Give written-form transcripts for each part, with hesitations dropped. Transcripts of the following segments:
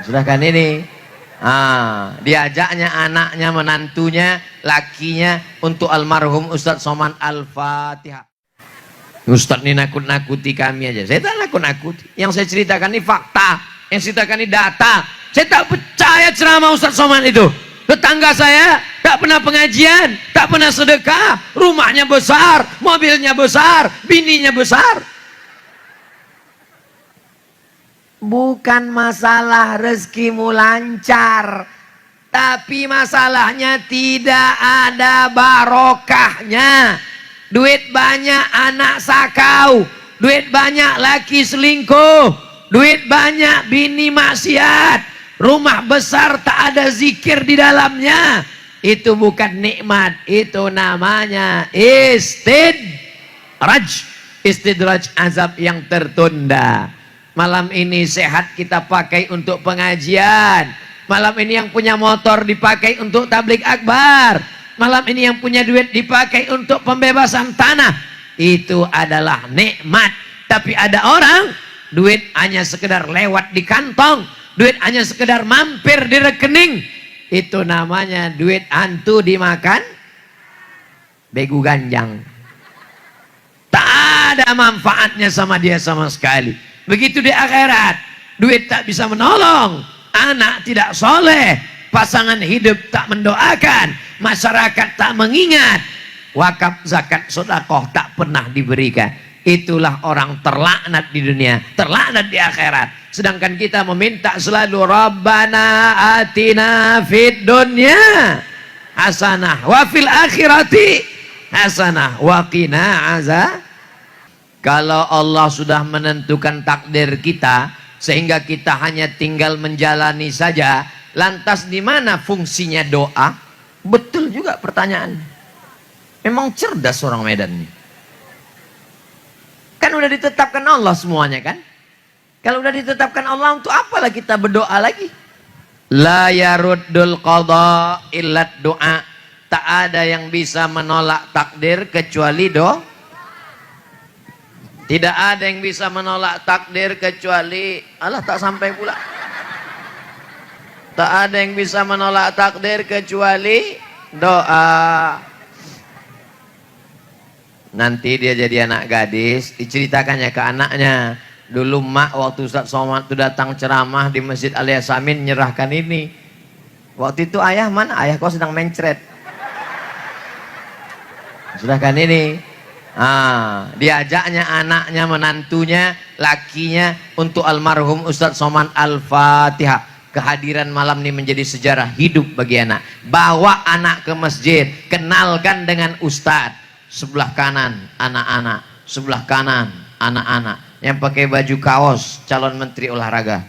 Sudah kan ini? Diajaknya anaknya, menantunya, lakinya untuk almarhum Ustadz Somad Al-Fatihah. Ustadz ini nakut-nakuti kami aja. Saya tak nakut-nakuti. Yang saya ceritakan ini fakta. Yang saya ceritakan ini data. Saya tak percaya ceramah Ustadz Somad itu. Tetangga saya tak pernah pengajian, tak pernah sedekah, rumahnya besar, mobilnya besar, bininya besar. Bukan masalah rezekimu lancar, tapi masalahnya tidak ada barokahnya. Duit banyak anak sakau, duit banyak laki selingkuh, duit banyak bini maksiat, rumah besar tak ada zikir di dalamnya. Itu bukan nikmat, itu namanya istidraj, azab yang tertunda. Malam ini sehat kita pakai untuk pengajian. Malam ini yang punya motor dipakai untuk tablik akbar. Malam ini yang punya duit dipakai untuk pembebasan tanah. Itu adalah nikmat. Tapi ada orang duit hanya sekedar lewat di kantong, duit hanya sekedar mampir di rekening. Itu namanya duit hantu dimakan begu ganjang. Tak ada manfaatnya sama dia sama sekali. Begitu di akhirat, duit tak bisa menolong, anak tidak soleh, pasangan hidup tak mendoakan, masyarakat tak mengingat, wakaf, zakat, sedekah tak pernah diberikan. Itulah orang terlaknat di dunia, terlaknat di akhirat. Sedangkan kita meminta selalu Rabbana atina fid dunya hasanah wa fil akhirati hasanah wa qina azab. Kalau Allah sudah menentukan takdir kita sehingga kita hanya tinggal menjalani saja, lantas di mana fungsinya doa? Betul juga pertanyaan. Memang cerdas orang Medan nih. Kan udah ditetapkan Allah semuanya kan? Kalau udah ditetapkan Allah, untuk apalah kita berdoa lagi? La yaruddul qada illat doa. Tak ada yang bisa menolak takdir kecuali doa. Tidak ada yang bisa menolak takdir kecuali Allah, tak sampai pula. Tak ada yang bisa menolak takdir kecuali doa. Nanti dia jadi anak gadis, diceritakannya ke anaknya. Dulu mak waktu Ustadz Somad itu datang ceramah di Masjid Al Yasamin nyerahkan ini. Waktu itu ayah mana? Ayah kau sedang mencret. Sudah kan ini? Diajaknya anaknya, menantunya, lakinya untuk almarhum Ustadz Somad Al-Fatihah. Kehadiran malam ini menjadi sejarah hidup bagi anak. Bawa anak ke masjid, kenalkan dengan Ustadz. Sebelah kanan anak-anak, sebelah kanan anak-anak. Yang pakai baju kaos calon menteri olahraga,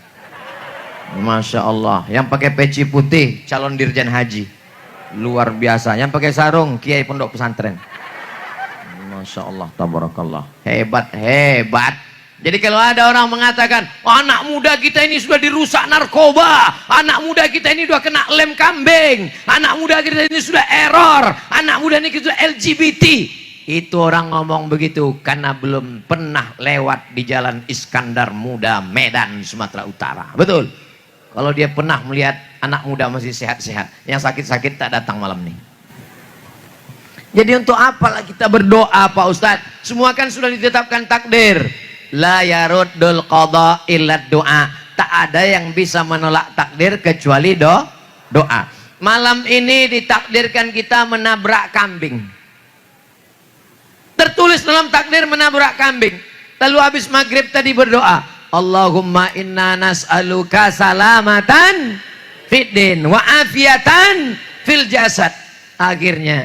Masya Allah. Yang pakai peci putih calon dirjen haji, luar biasa. Yang pakai sarung kiai pondok pesantren. Masya Allah, tabarakallah. Hebat, hebat. Jadi kalau ada orang mengatakan, oh, anak muda kita ini sudah dirusak narkoba, anak muda kita ini sudah kena lem kambing, anak muda kita ini sudah error, anak muda ini kita sudah LGBT. Itu orang ngomong begitu karena belum pernah lewat di jalan Iskandar Muda, Medan, Sumatera Utara. Betul. Kalau dia pernah melihat anak muda masih sehat-sehat, yang sakit-sakit tak datang malam ini. Jadi untuk apalah kita berdoa Pak Ustadz? Semua kan sudah ditetapkan takdir. La yaruddul qada illat doa. Tak ada yang bisa menolak takdir kecuali doa. Malam ini ditakdirkan kita menabrak kambing. Tertulis dalam takdir menabrak kambing. Lalu habis maghrib tadi berdoa, Allahumma inna nas'aluka salamatan fid din wa afiatan fil jasad. Akhirnya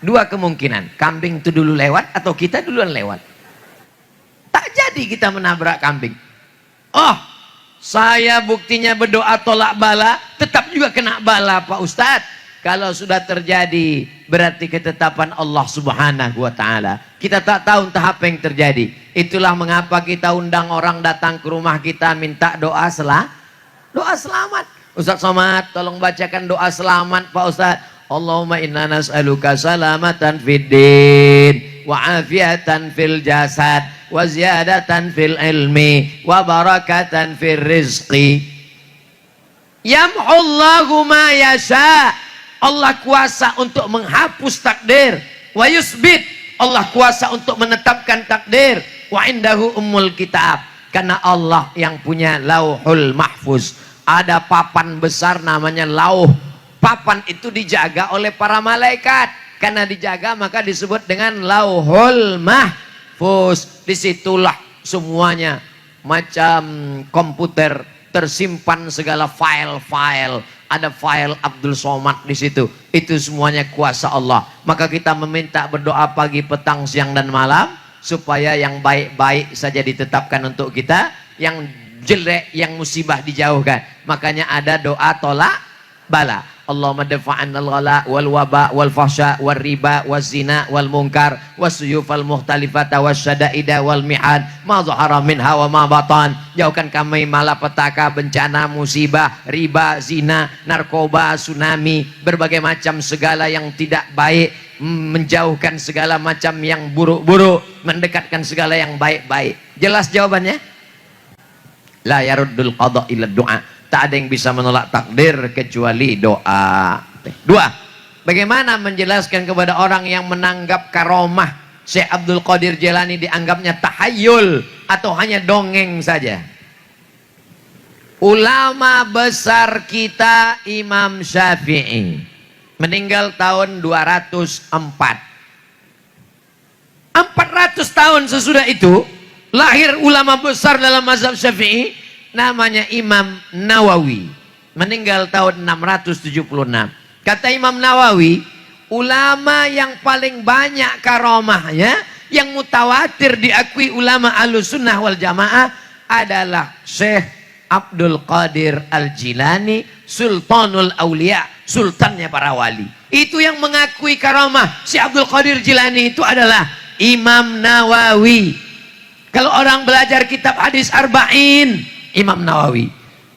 dua kemungkinan, kambing itu dulu lewat atau kita duluan lewat. Tak jadi kita menabrak kambing. Oh, saya buktinya berdoa tolak bala, tetap juga kena bala Pak Ustadz. Kalau sudah terjadi, berarti ketetapan Allah Subhanahu wa Ta'ala. Kita tak tahu entah apa yang terjadi. Itulah mengapa kita undang orang datang ke rumah kita minta doa selamat. Ustadz Somad, tolong bacakan doa selamat Pak Ustadz. Allahumma inna nas'aluka salamatan fid din wa afiatan fil jasad wa ziyadatan fil ilmi wa barakatan fil rizqi. Yamhullahu ma yasha. Allah kuasa untuk menghapus takdir. Wa yusbit. Allah kuasa untuk menetapkan takdir. Wa indahu ummul kitab. Karena Allah yang punya lauhul mahfuz. Ada papan besar namanya lauh. Papan itu dijaga oleh para malaikat. Karena dijaga maka disebut dengan lauhul mahfuz. Disitulah semuanya macam komputer tersimpan segala file-file. Ada file Abdul Somad di situ. Itu semuanya kuasa Allah. Maka kita meminta berdoa pagi, petang, siang dan malam supaya yang baik-baik saja ditetapkan untuk kita, yang jelek, yang musibah dijauhkan. Makanya ada doa tolak bala. Allahumma dafa'an al-ghala wal waba wal fahsya wal riba wal zina wal munkar was suyufal mukhtalifata was syada'ida wal mi'ad ma dhahara minha wa ma batan. Jauhkan kami malapetaka, bencana, musibah, riba, zina, narkoba, tsunami, berbagai macam segala yang tidak baik, menjauhkan segala macam yang buruk-buruk, mendekatkan segala yang baik-baik. Jelas jawabannya? La yaruddul qada illa du'a. Tak ada yang bisa menolak takdir kecuali doa. Dua, bagaimana menjelaskan kepada orang yang menanggap karomah Syekh Abdul Qadir Jilani dianggapnya tahayul atau hanya dongeng saja? Ulama besar kita Imam Syafi'i meninggal tahun 204. 400 tahun sesudah itu lahir ulama besar dalam mazhab Syafi'i namanya Imam Nawawi, meninggal tahun 676. Kata Imam Nawawi, ulama yang paling banyak karomahnya, yang mutawatir diakui ulama Ahlussunnah wal Jamaah adalah Syekh Abdul Qadir Al-Jilani, Sultanul Aulia, sultannya para wali. Itu yang mengakui karomah Syekh Abdul Qadir Jilani itu adalah Imam Nawawi. Kalau orang belajar kitab hadis Arba'in, Imam Nawawi.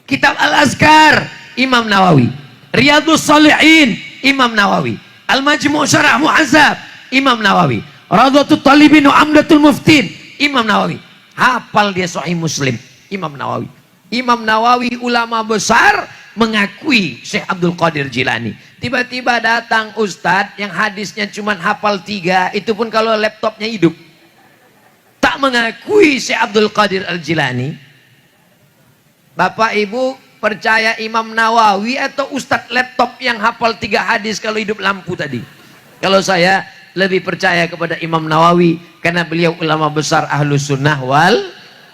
Kitab Al-Azkar, Imam Nawawi. Riyadhus Shalihin, Imam Nawawi. Al-Majmu' Syarah Mu'azzab, Imam Nawawi. Radhatul Talibin wa Amdatul Muftin, Imam Nawawi. Hafal dia Sahih Muslim, Imam Nawawi. Imam Nawawi ulama besar mengakui Syekh Abdul Qadir Jilani. Tiba-tiba datang ustadz yang hadisnya cuma hafal 3, itu pun kalau laptopnya hidup. Tak mengakui Syekh Abdul Qadir Al-Jilani. Bapak Ibu percaya Imam Nawawi atau ustadz laptop yang hafal 3 hadis kalau hidup lampu tadi? Kalau saya lebih percaya kepada Imam Nawawi karena beliau ulama besar Ahlussunnah wal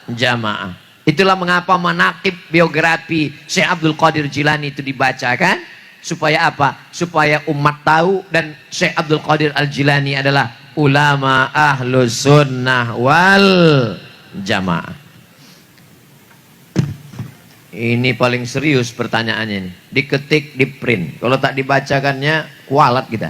Jamaah. Itulah mengapa manaqib biografi Syekh Abdul Qadir Jilani itu dibacakan. Supaya apa? Supaya umat tahu dan Syekh Abdul Qadir Al-Jilani adalah ulama Ahlussunnah wal Jamaah. Ini paling serius pertanyaannya ini. Diketik, di print. Kalau tak dibacakannya, kualat kita.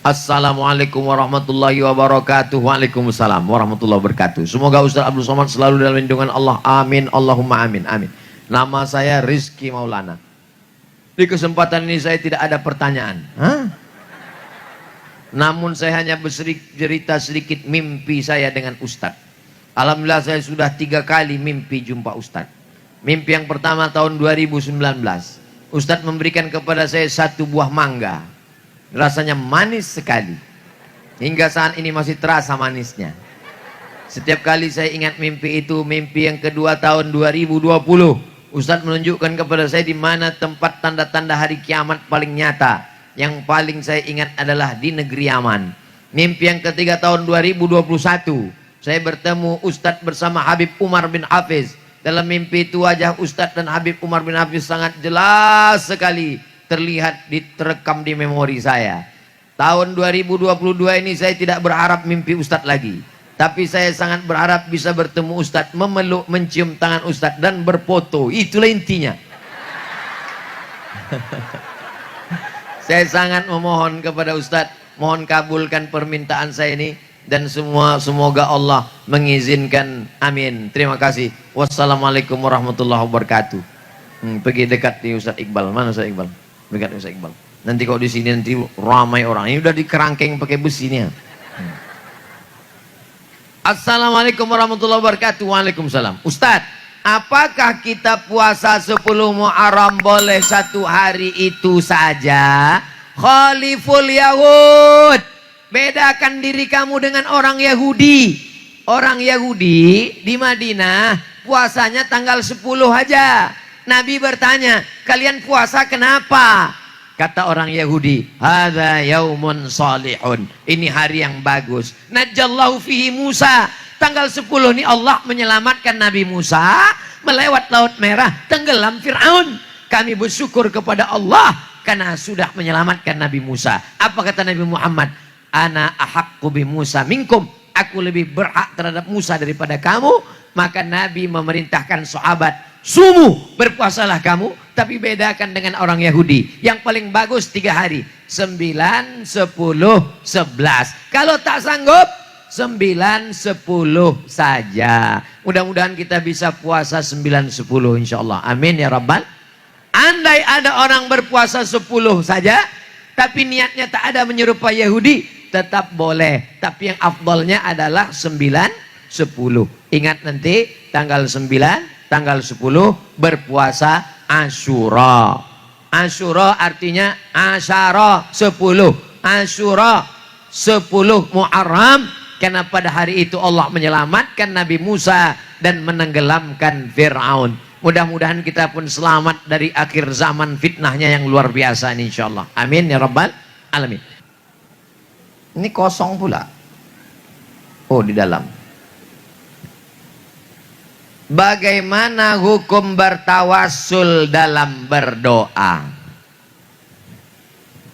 Assalamualaikum warahmatullahi wabarakatuh. Waalaikumsalam warahmatullahi wabarakatuh. Semoga Ustaz Abdul Somad selalu dalam lindungan Allah. Amin. Allahumma amin. Amin. Nama saya Rizky Maulana. Di kesempatan ini saya tidak ada pertanyaan. Namun saya hanya bercerita sedikit mimpi saya dengan Ustaz. Alhamdulillah saya sudah 3 kali mimpi jumpa Ustaz. Mimpi yang pertama tahun 2019. Ustadz memberikan kepada saya 1 buah mangga. Rasanya manis sekali. Hingga saat ini masih terasa manisnya. Setiap kali saya ingat mimpi itu, mimpi yang kedua tahun 2020. Ustadz menunjukkan kepada saya di mana tempat tanda-tanda hari kiamat paling nyata. Yang paling saya ingat adalah di negeri Yaman. Mimpi yang ketiga tahun 2021. Saya bertemu Ustadz bersama Habib Umar bin Hafiz. Dalam mimpi itu wajah Ustadz dan Habib Umar bin Hafiz sangat jelas sekali terlihat, terekam di memori saya. Tahun 2022 ini saya tidak berharap mimpi Ustadz lagi. Tapi saya sangat berharap bisa bertemu Ustadz, memeluk, mencium tangan Ustadz dan berfoto. Itulah intinya. Saya sangat memohon kepada Ustadz, mohon kabulkan permintaan saya ini. Dan semoga Allah mengizinkan. Amin. Terima kasih. Wassalamualaikum warahmatullahi wabarakatuh. Pergi dekat di Ustaz Iqbal. Mana Ustaz Iqbal? Dekat Ustaz Iqbal. Nanti kalau di sini nanti ramai orang. Ini udah dikerangkeng pakai besi ini. Assalamualaikum warahmatullahi wabarakatuh. Waalaikumsalam. Ustaz, apakah kita puasa 10 Muharram boleh 1 hari itu saja? Khaliful Yahud. Bedakan diri kamu dengan orang Yahudi. Orang Yahudi di Madinah puasanya tanggal 10 aja. Nabi bertanya, kalian puasa kenapa? Kata orang Yahudi, hadza yaumun salihun. Ini hari yang bagus. Najallahu fihi Musa. Tanggal 10 ini Allah menyelamatkan Nabi Musa melewat Laut Merah, tenggelam Fir'aun. Kami bersyukur kepada Allah karena sudah menyelamatkan Nabi Musa. Apa kata Nabi Muhammad? Ana ahaqqu bi Musa minkum. Aku lebih berhak terhadap Musa daripada kamu. Maka Nabi memerintahkan sahabat, sumu, berpuasalah kamu, tapi bedakan dengan orang Yahudi. Yang paling bagus 3 hari. 9, 10, 11. Kalau tak sanggup, 9, 10 saja. Mudah-mudahan kita bisa puasa 9, 10 insyaAllah. Amin ya Rabbal. Andai ada orang berpuasa 10 saja, tapi niatnya tak ada menyerupai Yahudi, tetap boleh. Tapi yang afdalnya adalah 9, 10. Ingat nanti tanggal 9, tanggal 10 berpuasa Asyura. Asyura artinya asyara 10. Asyura 10 Muharram. Karena pada hari itu Allah menyelamatkan Nabi Musa dan menenggelamkan Fir'aun. Mudah-mudahan kita pun selamat dari akhir zaman fitnahnya yang luar biasa ini insyaAllah. Amin ya Rabbal Alamin. Ini kosong pula. Oh, di dalam. Bagaimana hukum bertawassul dalam berdoa?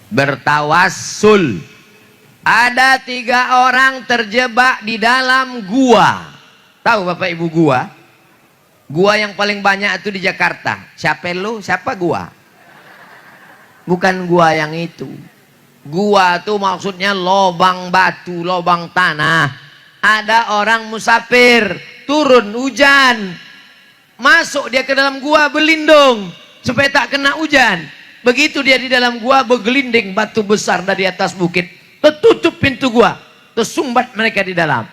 Bertawassul. Ada 3 orang terjebak di dalam gua. Tahu Bapak Ibu gua? Gua yang paling banyak itu di Jakarta. Siapa lu? Siapa gua? Bukan gua yang itu. Gua itu maksudnya lobang batu, lobang tanah. Ada orang musafir, turun hujan. Masuk dia ke dalam gua berlindung supaya tak kena hujan. Begitu dia di dalam gua bergelinding batu besar dari atas bukit. Tertutup pintu gua, tersumbat mereka di dalam.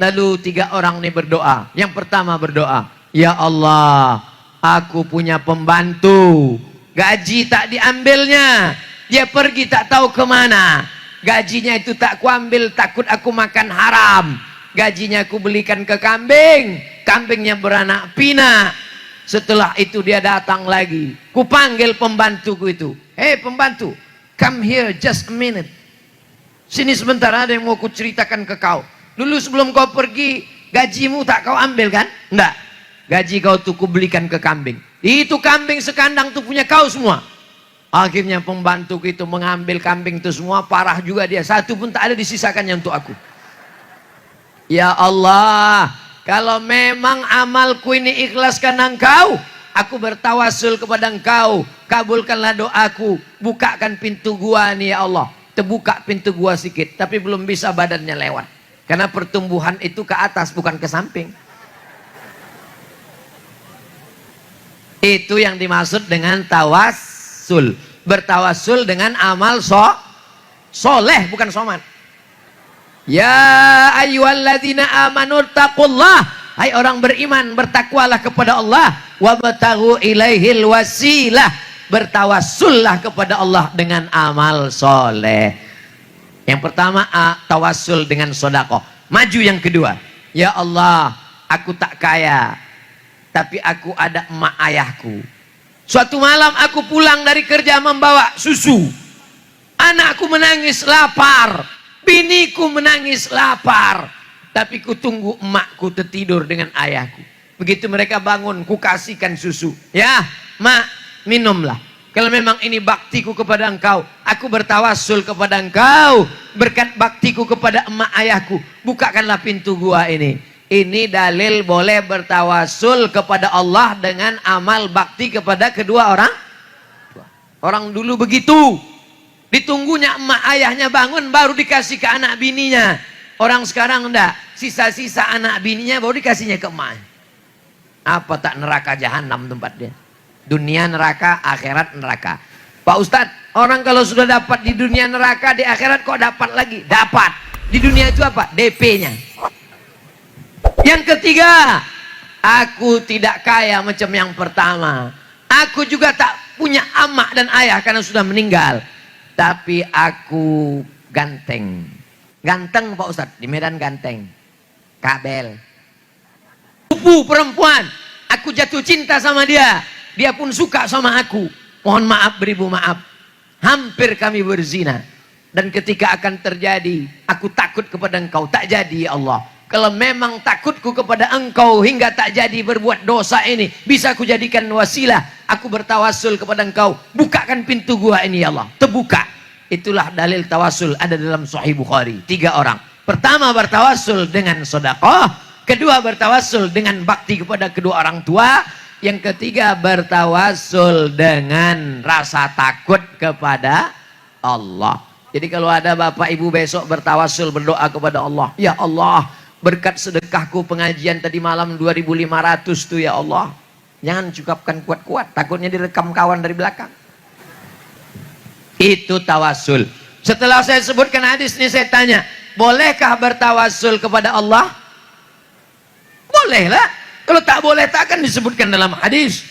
Lalu 3 orang ini berdoa. Yang pertama berdoa, ya Allah, aku punya pembantu, gaji tak diambilnya, dia pergi tak tahu kemana. Gajinya itu tak kuambil, takut aku makan haram. Gajinya aku belikan ke kambing, kambingnya beranak pinak. Setelah itu dia datang lagi. Kupanggil pembantuku itu, hey pembantu, come here just a minute. Sini sebentar, ada yang mau kuceritakan ke kau. Dulu sebelum kau pergi, gajimu tak kau ambil kan? Enggak. Gaji kau tuh kubelikan ke kambing. Itu kambing sekandang tuh punya kau semua. Akhirnya pembantu itu mengambil kambing itu semua. Parah juga dia. Satu pun tak ada disisakannya untuk aku. Ya Allah, kalau memang amalku ini ikhlas karena engkau, aku bertawasul kepada engkau. Kabulkanlah doaku. Bukakan pintu gua nih ya Allah. Terbuka pintu gua sedikit, tapi belum bisa badannya lewat. Karena pertumbuhan itu ke atas, bukan ke samping. Itu yang dimaksud dengan tawassul. Bertawassul dengan amal soleh, bukan somat. Ya ayyuhalladzina amanu taqullah. Hai orang beriman, bertakwalah kepada Allah. Wabtaghu ilaihil wasilah. Bertawassullah kepada Allah dengan amal soleh. Yang pertama tawassul dengan sedekah. Maju yang kedua, ya Allah, aku tak kaya, tapi aku ada emak ayahku. Suatu malam aku pulang dari kerja membawa susu. Anakku menangis lapar, biniku menangis lapar, tapi ku tunggu emakku tertidur dengan ayahku. Begitu mereka bangun, ku kasihkan susu. Ya, mak, minumlah. Kalau memang ini baktiku kepada engkau, aku bertawassul kepada engkau. Berkat baktiku kepada emak ayahku, bukakanlah pintu gua ini. Ini dalil boleh bertawassul kepada Allah dengan amal bakti kepada kedua orang. Orang dulu begitu. Ditunggunya emak ayahnya bangun, baru dikasih ke anak bininya. Orang sekarang enggak. Sisa-sisa anak bininya baru dikasihnya ke emak. Apa tak neraka jahanam tempat dia? Dunia neraka, akhirat neraka. Pak Ustadz, orang kalau sudah dapat di dunia neraka, di akhirat kok dapat lagi? Dapat. Di dunia itu apa? DP-nya. Yang ketiga, Aku tidak kaya macam yang pertama. Aku juga tak punya amak dan ayah karena sudah meninggal. Tapi aku ganteng. Ganteng Pak Ustadz, di Medan ganteng. Kabel. Pupu perempuan. Aku jatuh cinta sama dia. Dia pun suka sama aku. Mohon maaf beribu maaf. Hampir kami berzina. Dan ketika akan terjadi, aku takut kepada engkau. Tak jadi ya Allah. Kalau memang takutku kepada engkau hingga tak jadi berbuat dosa ini, bisa aku jadikan wasilah. Aku bertawasul kepada engkau. Bukakan pintu gua ini ya Allah. Terbuka. Itulah dalil tawasul ada dalam Sahih Bukhari. 3 orang. Pertama bertawasul dengan sedekah. Kedua bertawasul dengan bakti kepada kedua orang tua. Yang ketiga bertawasul dengan rasa takut kepada Allah. Jadi kalau ada bapak ibu besok bertawasul berdoa kepada Allah. Ya Allah, berkat sedekahku pengajian tadi malam 2.500 tuh ya Allah. Jangan cukupkan kuat-kuat, takutnya direkam kawan dari belakang. Itu tawasul. Setelah saya sebutkan hadis ini saya tanya, bolehkah bertawasul kepada Allah? Bolehlah. Kalau tak boleh tak akan disebutkan dalam hadis.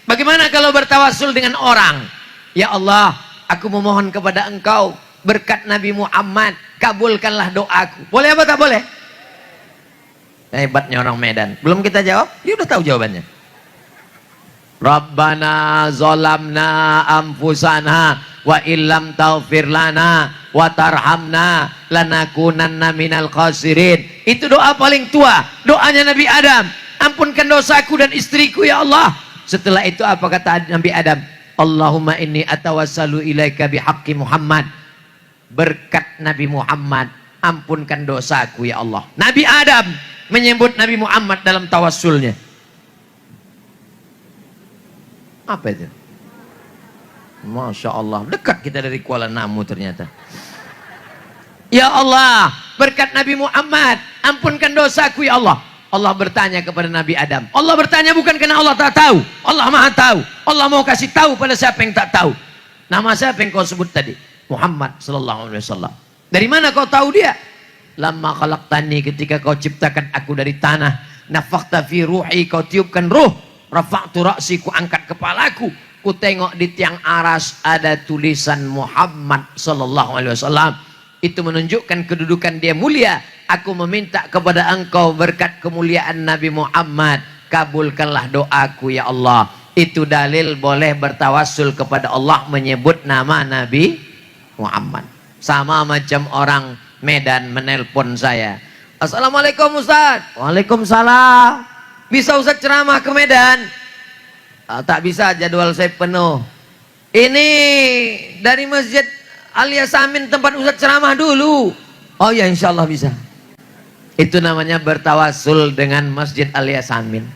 Bagaimana kalau bertawasul dengan orang? Ya Allah, aku memohon kepada engkau berkat Nabi Muhammad, kabulkanlah doaku. Boleh apa tak boleh? Hebatnya orang Medan. Belum kita jawab, dia udah tahu jawabannya. Rabbana zolamna anfusana wa illam taghfir lana wa tarhamna lanakunanna minal khasirin. Itu doa paling tua, doanya Nabi Adam. Ampunkan dosaku dan istriku ya Allah. Setelah itu apa kata Nabi Adam? Allahumma inni atawassalu ilaika bihaqqi Muhammad. Berkat Nabi Muhammad, ampunkan dosaku ya Allah. Nabi Adam menyebut Nabi Muhammad dalam tawassulnya. Apa itu? Masya Allah, dekat kita dari Kuala Namu ternyata. Ya Allah, berkat Nabi Muhammad, ampunkan dosaku ya Allah. Allah bertanya kepada Nabi Adam. Allah bertanya bukan karena Allah tak tahu. Allah maha tahu. Allah mau kasih tahu pada siapa yang tak tahu. Nama siapa yang kau sebut tadi? Muhammad sallallahu alaihi wasallam. Dari mana kau tahu dia? Lama khalaqtani, ketika kau ciptakan aku dari tanah. Nafakhta fi ruhi, kau tiupkan ruh. Rafa'tu ra'si, ku angkat kepalaku. Ku tengok di tiang aras ada tulisan Muhammad sallallahu alaihi wasallam. Itu menunjukkan kedudukan dia mulia. Aku meminta kepada engkau berkat kemuliaan Nabi Muhammad, kabulkanlah doaku ya Allah. Itu dalil boleh bertawasul kepada Allah menyebut nama Nabi Muhammad. Sama macam orang Medan menelpon saya. Assalamualaikum Ustaz. Waalaikumsalam. Bisa Ustaz ceramah ke Medan? Tak bisa, jadwal saya penuh. Ini dari Masjid Alia Samin tempat Ustaz ceramah dulu. Oh ya, insya Allah bisa. Itu namanya bertawasul dengan Masjid Alia Samin.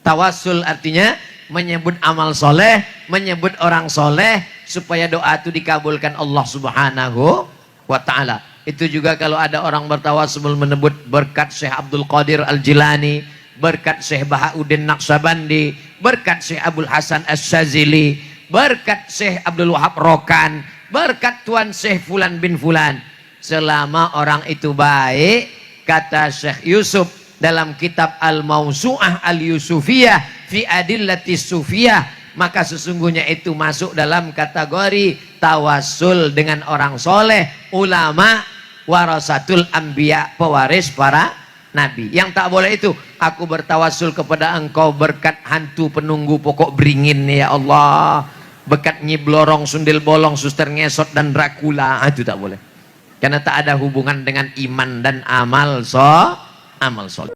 Tawasul artinya menyebut amal soleh, menyebut orang soleh, supaya doa itu dikabulkan Allah subhanahu wa ta'ala. Itu juga kalau ada orang bertawasul menyebut berkat Syekh Abdul Qadir Al-Jilani, berkat Syekh Bahauddin Naqsabandi, berkat Syekh Abdul Hasan As-Shazili, berkat Syekh Abdul Wahab Rokan, berkat Tuan Syekh Fulan bin Fulan. Selama orang itu baik, kata Syekh Yusuf dalam kitab Al-Mawsu'ah Al-Yusufiyah fi Adillatis Sufiyah, maka sesungguhnya itu masuk dalam kategori tawasul dengan orang soleh, ulama, warasatul anbiya, pewaris para nabi. Yang tak boleh itu, aku bertawasul kepada engkau berkat hantu penunggu pokok beringin ya Allah, berkat Nyi Blorong, Sundel Bolong, Suster Ngesot dan Dracula. Itu tak boleh. Karena tak ada hubungan dengan iman dan amal soleh.